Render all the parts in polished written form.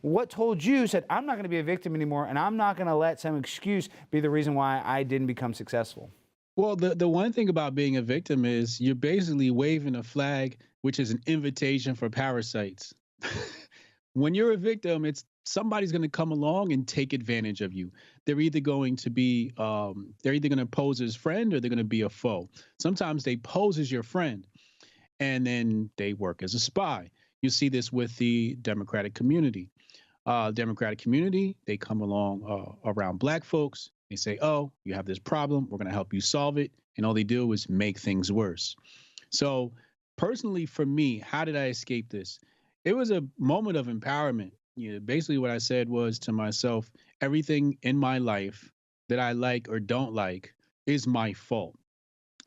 What told you, said, I'm not going to be a victim anymore, and I'm not going to let some excuse be the reason why I didn't become successful? Well, the one thing about being a victim is you're basically waving a flag, which is an invitation for parasites. When you're a victim, it's somebody's going to come along and take advantage of you. They're either going to pose as friend or they're going to be a foe. Sometimes they pose as your friend and then they work as a spy. You see this with the Democratic community. Democratic community, they come along around black folks. They say, oh, you have this problem. We're going to help you solve it. And all they do is make things worse. So, personally, for me, how did I escape this? It was a moment of empowerment. Basically, what I said was to myself, everything in my life that I like or don't like is my fault.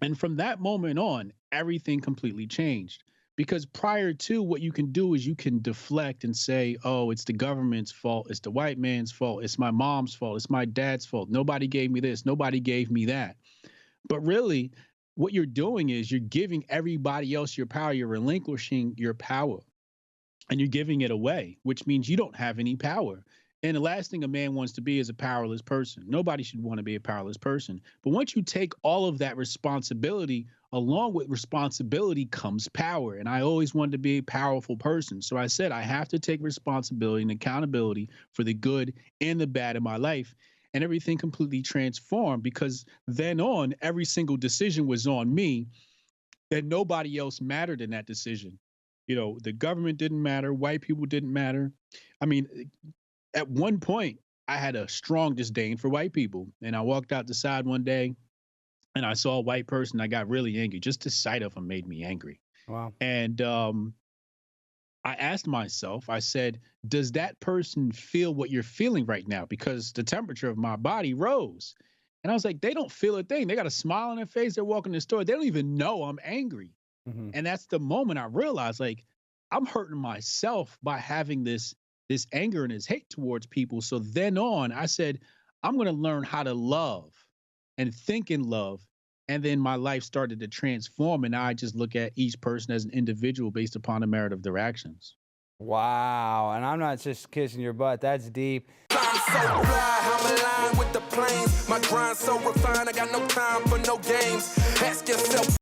And from that moment on, everything completely changed. Because prior to, what you can do is you can deflect and say, oh, it's the government's fault. It's the white man's fault. It's my mom's fault. It's my dad's fault. Nobody gave me this. Nobody gave me that. But really, what you're doing is you're giving everybody else your power. You're relinquishing your power and you're giving it away, which means you don't have any power. And the last thing a man wants to be is a powerless person. Nobody should want to be a powerless person. But once you take all of that responsibility, along with responsibility comes power. And I always wanted to be a powerful person. So I said, I have to take responsibility and accountability for the good and the bad in my life. And everything completely transformed because then on, every single decision was on me and nobody else mattered in that decision. The government didn't matter. White people didn't matter. I mean, at one point, I had a strong disdain for white people. And I walked out the side one day and I saw a white person. I got really angry. Just the sight of him made me angry. Wow. And I asked myself, I said, does that person feel what you're feeling right now? Because the temperature of my body rose. And I was like, they don't feel a thing. They got a smile on their face. They're walking the store. They don't even know I'm angry. Mm-hmm. And that's the moment I realized, like, I'm hurting myself by having this anger and this hate towards people. So then on, I said, I'm going to learn how to love and think in love. And then my life started to transform. And now I just look at each person as an individual based upon the merit of their actions. Wow. And I'm not just kissing your butt. That's deep. I'm so fly, I'm aligned with the planes. My grind so refined, I got no time for no games. Ask yourself.